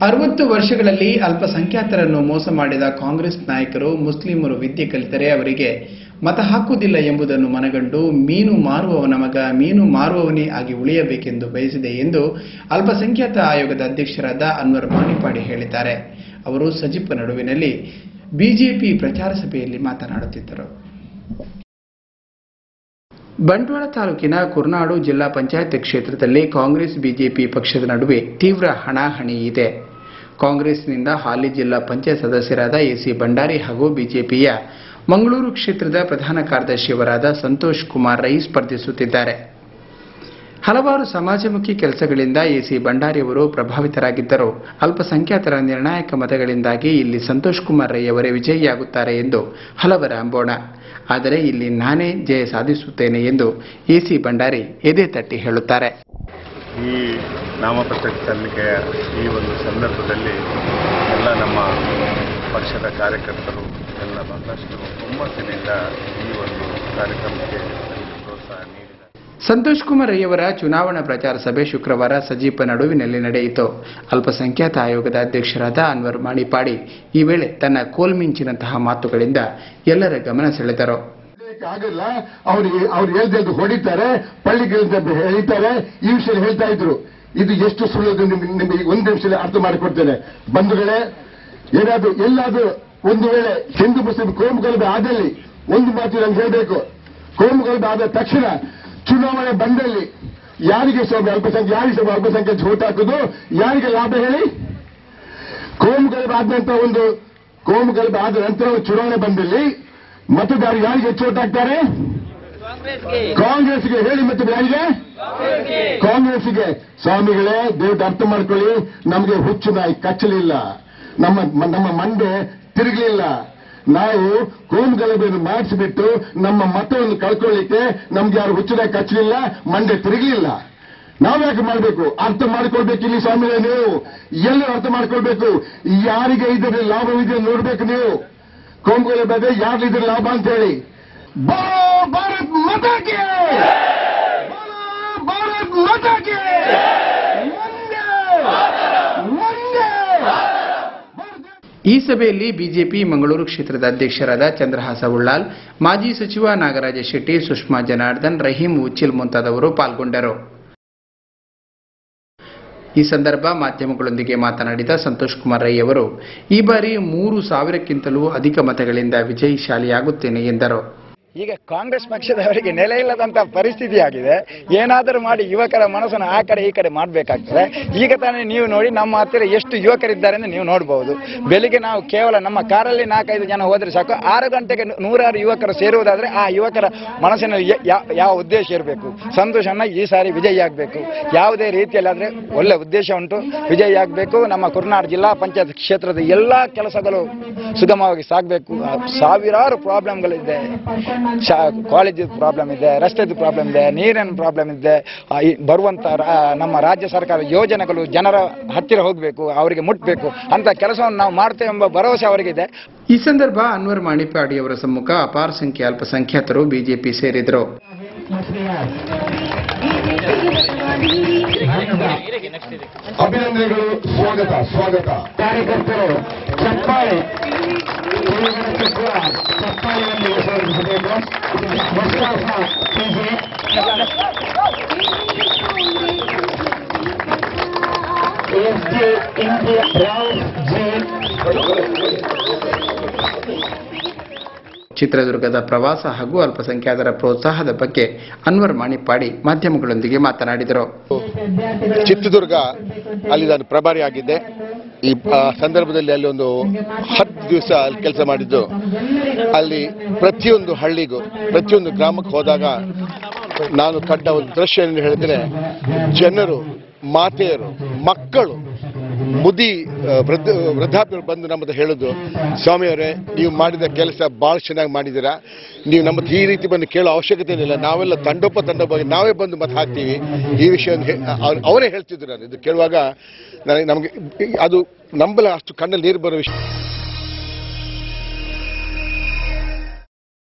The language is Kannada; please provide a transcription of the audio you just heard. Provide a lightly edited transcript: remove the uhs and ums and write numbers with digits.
60 ವರ್ಷಗಳಲ್ಲಿ ಅಲ್ಪಸಂಖ್ಯಾತರನ್ನು ಮೋಸ ಮಾಡಿದ ಕಾಂಗ್ರೆಸ್ ನಾಯಕರು ಮುಸ್ಲಿಮರು ವಿದ್ಯೆ ಕಲಿತರೆ ಅವರಿಗೆ ಮತ ಹಾಕುವುದಿಲ್ಲ ಎಂಬುದನ್ನು ಮನಗಂಡು ಮೀನು ಮಾರುವವನ ಮಗ ಮೀನು ಮಾರುವವನೇ ಆಗಿ ಉಳಿಯಬೇಕೆಂದು ಬಯಸಿದೆ ಎಂದು ಅಲ್ಪಸಂಖ್ಯಾತ ಆಯೋಗದ ಅಧ್ಯಕ್ಷರಾದ ಅನ್ವರ್ ಮಾಣಿಪಾಡಿ ಹೇಳಿದ್ದಾರೆ. ಅವರು ಸಜಿಪ ನಡುವಿನಲ್ಲಿ ಬಿಜೆಪಿ ಪ್ರಚಾರ ಸಭೆಯಲ್ಲಿ ಮಾತನಾಡುತ್ತಿದ್ದರು. ಬಂಟ್ವಾಳ ತಾಲೂಕಿನ ಕುರ್ನಾಡು ಜಿಲ್ಲಾ ಪಂಚಾಯತ್ ಕ್ಷೇತ್ರದಲ್ಲಿ ಕಾಂಗ್ರೆಸ್ ಬಿಜೆಪಿ ಪಕ್ಷದ ನಡುವೆ ತೀವ್ರ ಹಣಾಹಣಿ ಇದೆ. ಕಾಂಗ್ರೆಸ್ನಿಂದ ಹಾಲಿ ಜಿಲ್ಲಾ ಪಂಚಾಯತ್ ಸದಸ್ಯರಾದ ಎಸಿ ಭಂಡಾರಿ ಹಾಗೂ ಬಿಜೆಪಿಯ ಮಂಗಳೂರು ಕ್ಷೇತ್ರದ ಪ್ರಧಾನ ಕಾರ್ಯದರ್ಶಿಯವರಾದ ಸಂತೋಷ್ ಕುಮಾರ್ ರೈ ಸ್ಪರ್ಧಿಸುತ್ತಿದ್ದಾರೆ. ಹಲವಾರು ಸಮಾಜಮುಖಿ ಕೆಲಸಗಳಿಂದ ಎಸಿ ಭಂಡಾರಿಯವರು ಪ್ರಭಾವಿತರಾಗಿದ್ದರು. ಅಲ್ಪಸಂಖ್ಯಾತರ ನಿರ್ಣಾಯಕ ಮತಗಳಿಂದಾಗಿ ಇಲ್ಲಿ ಸಂತೋಷ್ ಕುಮಾರ್ ರೈ ಅವರೇ ವಿಜಯಿಯಾಗುತ್ತಾರೆ ಎಂದು ಹಲವರ ಅಂಬೋಣ. ಆದರೆ ಇಲ್ಲಿ ನಾನೇ ಜಯ ಸಾಧಿಸುತ್ತೇನೆ ಎಂದು ಎಸಿ ಭಂಡಾರಿ ಎದೆ ತಟ್ಟಿ ಹೇಳುತ್ತಾರೆ. ಈ ನಾಮಪತ್ರ ಸಲ್ಲಿಕೆಯ ಈ ಒಂದು ಸಂದರ್ಭದಲ್ಲಿ ಎಲ್ಲ ನಮ್ಮ ಪಕ್ಷದ ಕಾರ್ಯಕರ್ತರು ಎಲ್ಲ ಬಹಳಷ್ಟು ಹುಮ್ಮಸ್ಸಿನಿಂದ ಈ ಒಂದು ಕಾರ್ಯಕ್ರಮಕ್ಕೆ ಪ್ರೋತ್ಸಾಹ ನೀಡಿದ್ದಾರೆ. ಸಂತೋಷ್ ಕುಮಾರ್ ರೈ ಅವರ ಚುನಾವಣಾ ಪ್ರಚಾರ ಸಭೆ ಶುಕ್ರವಾರ ಸಜಿಪ ನಡುವಿನಲ್ಲಿ ನಡೆಯಿತು. ಅಲ್ಪಸಂಖ್ಯಾತ ಆಯೋಗದ ಅಧ್ಯಕ್ಷರಾದ ಅನ್ವರ್ ಮಾಣಿಪಾಡಿ ಈ ವೇಳೆ ತನ್ನ ಕೋಲ್ಮಿಂಚಿನಂತಹ ಮಾತುಗಳಿಂದ ಎಲ್ಲರ ಗಮನ ಸೆಳೆದರು. ಆಗಲ್ಲ, ಅವ್ರು ಹೇಳ್ದು ಹೊಡಿತಾರೆ, ಪಳ್ಳಿಗಳಿಂದ ಹೇಳಿದ್ದಾರೆ, ಈ ವಿಷಯ ಹೇಳ್ತಾ ಇದ್ರು. ಇದು ಎಷ್ಟು ಸುಳ್ಳು ನಿಮಗೆ ಒಂದು ನಿಮಿಷದಲ್ಲಿ ಅರ್ಥ ಮಾಡಿಕೊಡ್ತೇನೆ. ಬಂಧುಗಳೇ, ಏನಾದ್ರು ಎಲ್ಲಾದ್ರೂ ಒಂದು ವೇಳೆ ಹಿಂದೂ ಮುಸ್ಲಿಂ ಕೋಮುಗಲಭೆ ಆದಲ್ಲಿ ಒಂದು ಮಾತು ನಂಗೆ ಹೇಳಬೇಕು. ಕೋಮುಗಲಭೆ ಆದ ತಕ್ಷಣ ಚುನಾವಣೆ ಬಂದಲ್ಲಿ ಯಾರಿಗೆ ಅಲ್ಪಸಂಖ್ಯಾತ ಓಟ್ ಹಾಕುದು, ಯಾರಿಗೆ ಲಾಭ ಹೇಳಿ? ಕೋಮುಗಲಭೆ ಆದ ನಂತರ ಚುನಾವಣೆ ಬಂದಲ್ಲಿ ಮತದಾರರು ಯಾರಿಗೆ ಹೆಚ್ಚು ಓಟ್ ಹಾಕ್ತಾರೆ? ಕಾಂಗ್ರೆಸ್ಗೆ. ಹೇಳಿ ಮತ್ತೆ ಯಾರಿಗೆ? ಕಾಂಗ್ರೆಸ್ಗೆ. ಸ್ವಾಮಿಗಳೇ, ದಯವಿಟ್ಟು ಅರ್ಥ ಮಾಡ್ಕೊಳ್ಳಿ. ನಮಗೆ ಹುಚ್ಚು ನಾಯಿ ಕಚ್ಚಲಿಲ್ಲ, ನಮ್ಮ ಮಂಡೆ ತಿರುಗಲಿಲ್ಲ. ನಾವು ಕೋಮುಗಲಭೆಯನ್ನು ಮಾಡಿಸಿಬಿಟ್ಟು ನಮ್ಮ ಮತವನ್ನು ಕಳ್ಕೊಳ್ಳಿಕ್ಕೆ ನಮ್ಗೆ ಯಾರು ಹುಚ್ಚುನಾಯಿ ಕಚ್ಚಲಿಲ್ಲ, ಮಂಡೆ ತಿರುಗಲಿಲ್ಲ. ನಾವ್ಯಾಕೆ ಮಾಡಬೇಕು? ಅರ್ಥ ಮಾಡ್ಕೊಳ್ಬೇಕು ಇಲ್ಲಿ ಸ್ವಾಮಿಗಳೇ. ನೀವು ಎಲ್ಲರೂ ಅರ್ಥ ಮಾಡ್ಕೊಳ್ಬೇಕು. ಯಾರಿಗೆ ಇದರಲ್ಲಿ ಲಾಭವಿದೆ ನೋಡ್ಬೇಕು ನೀವು. ಕೋಮುಗಲಭೆ ಯಾರಿದ್ರೆ ಲಾಭ ಅಂತ ಹೇಳಿ. ಭಾರತ್ ಮಾತಾಗೆ, ಭಾರತ್ ಮಾತಾಗೆ. ಈ ಸಭೆಯಲ್ಲಿ ಬಿಜೆಪಿ ಮಂಗಳೂರು ಕ್ಷೇತ್ರದ ಅಧ್ಯಕ್ಷರಾದ ಚಂದ್ರಹಾಸ ಉಳ್ಳಾಲ್, ಮಾಜಿ ಸಚಿವ ನಾಗರಾಜ ಶೆಟ್ಟಿ, ಸುಷ್ಮಾ ಜನಾರ್ದನ್, ರಹೀಂ ಉಚ್ಚಿಲ್ ಮುಂತಾದವರು ಪಾಲ್ಗೊಂಡರು. ಈ ಸಂದರ್ಭ ಮಾಧ್ಯಮಗಳೊಂದಿಗೆ ಮಾತನಾಡಿದ ಸಂತೋಷ್ ಕುಮಾರ್ ರೈ ಅವರು ಈ ಬಾರಿ 3,000ಕ್ಕಿಂತಲೂ ಅಧಿಕ ಮತಗಳಿಂದ ವಿಜಯಿಶಾಲಿಯಾಗುತ್ತೇನೆ ಎಂದರು. ಈಗ ಕಾಂಗ್ರೆಸ್ ಪಕ್ಷದವರಿಗೆ ನೆಲೆ ಇಲ್ಲದಂತ ಪರಿಸ್ಥಿತಿ ಆಗಿದೆ. ಏನಾದರೂ ಮಾಡಿ ಯುವಕರ ಮನಸ್ಸನ್ನು ಆ ಕಡೆ ಈ ಕಡೆ ಮಾಡಬೇಕಾಗ್ತದೆ. ಈಗ ತಾನೇ ನೀವು ನೋಡಿ ನಮ್ಮ ಹತ್ತಿರ ಎಷ್ಟು ಯುವಕರಿದ್ದಾರೆ ಎಂದು ನೀವು ನೋಡಬಹುದು. ಬೆಳಿಗ್ಗೆ ನಾವು ಕೇವಲ ನಮ್ಮ ಕಾರಲ್ಲಿ 4-5 ಜನ ಹೋದ್ರೆ ಸಾಕು, 6 ಗಂಟೆಗೆ 100 ಯುವಕರು ಸೇರುವುದಾದ್ರೆ ಆ ಯುವಕರ ಮನಸ್ಸಿನಲ್ಲಿ ಯಾವ ಉದ್ದೇಶ ಇರಬೇಕು? ಸಂತೋಷನ ಈ ಸಾರಿ ವಿಜಯಿಯಾಗಬೇಕು, ಯಾವುದೇ ರೀತಿಯಲ್ಲಾದ್ರೆ ಒಳ್ಳೆ ಉದ್ದೇಶ ಉಂಟು, ವಿಜಯಿಯಾಗಬೇಕು. ನಮ್ಮ ಕುರ್ನಾಡು ಜಿಲ್ಲಾ ಪಂಚಾಯತ್ ಕ್ಷೇತ್ರದ ಎಲ್ಲಾ ಕೆಲಸಗಳು ಸುಗಮವಾಗಿ ಸಾಗಬೇಕು. ಸಾವಿರಾರು ಪ್ರಾಬ್ಲಮ್ಗಳಿದೆ. ಕಾಲೇಜ್ ಪ್ರಾಬ್ಲಮ್ ಇದೆ, ರಸ್ತೆದು ಪ್ರಾಬ್ಲಮ್ ಇದೆ, ನೀರಿನ ಪ್ರಾಬ್ಲಮ್ ಇದೆ. ಬರುವಂತ ನಮ್ಮ ರಾಜ್ಯ ಸರ್ಕಾರ ಯೋಜನೆಗಳು ಜನರ ಹತ್ತಿರ ಹೋಗಬೇಕು, ಅವರಿಗೆ ಮುಟ್ಟಬೇಕು ಅಂತ ಕೆಲಸವನ್ನು ನಾವು ಮಾಡ್ತೇವೆ ಎಂಬ ಭರವಸೆ ಅವರಿಗಿದೆ. ಈ ಸಂದರ್ಭ ಅನ್ವರ್ ಮಾಣಿಪಾಡಿ ಅವರ ಸಮ್ಮುಖ ಅಪಾರ ಸಂಖ್ಯೆಯ ಅಲ್ಪಸಂಖ್ಯಾತರು ಬಿಜೆಪಿ ಸೇರಿದರು. ಅಭಿನಂದನೆಗಳು, ಸ್ವಾಗತ. ಕಾರ್ಯಕರ್ತರು ಚಪ್ಪಾಳೆ ಚಿತ್ರದುರ್ಗದ ಪ್ರವಾಸ ಹಾಗೂ ಅಲ್ಪಸಂಖ್ಯಾತರ ಪ್ರೋತ್ಸಾಹದ ಬಗ್ಗೆ ಅನ್ವರ್ ಮಾಣಿಪಾಡಿ ಮಾಧ್ಯಮಗಳೊಂದಿಗೆ ಮಾತನಾಡಿದರು. ಚಿತ್ರದುರ್ಗ ಅಲ್ಲಿ ನಾನು ಪ್ರಭಾರಿ ಆಗಿದ್ದೆ. ಈ ಸಂದರ್ಭದಲ್ಲಿ ಅಲ್ಲಿ ಒಂದು 10 ದಿವಸ ಅಲ್ಲಿ ಕೆಲಸ ಮಾಡಿದ್ದು. ಅಲ್ಲಿ ಪ್ರತಿಯೊಂದು ಹಳ್ಳಿಗೂ ಪ್ರತಿಯೊಂದು ಗ್ರಾಮಕ್ಕೆ ಹೋದಾಗ ನಾನು ಕಂಡ ಒಂದು ದೃಶ್ಯ ಏನು ಹೇಳಿದ್ರೆ, ಜನರು, ಮಾತೆಯರು, ಮಕ್ಕಳು, ಮುದಿ ವೃದ್ಧಾಪ್ಯರು ಬಂದು ನಮ್ಮದು ಹೇಳೋದು, ಸ್ವಾಮಿಯವರೇ ನೀವು ಮಾಡಿದ ಕೆಲಸ ಭಾಳ ಚೆನ್ನಾಗಿ ಮಾಡಿದ್ದೀರಾ, ನೀವು ನಮ್ಮ ಈ ರೀತಿ ಬಂದು ಕೇಳೋ ಅವಶ್ಯಕತೆ ಏನಿಲ್ಲ, ನಾವೆಲ್ಲ ತಂಡೋಪ ನಾವೇ ಬಂದು ಮತ ಹಾಕ್ತೀವಿ. ಈ ವಿಷಯ ಅವರೇ ಹೇಳ್ತಿದ್ರು. ನಾನು ಇದು ಕೇಳುವಾಗ ನಮಗೆ ಅದು ನಂಬಲ ಅಷ್ಟು ಕಣ್ಣಲ್ಲಿ ನೀರು ಬರೋ ವಿಷಯ.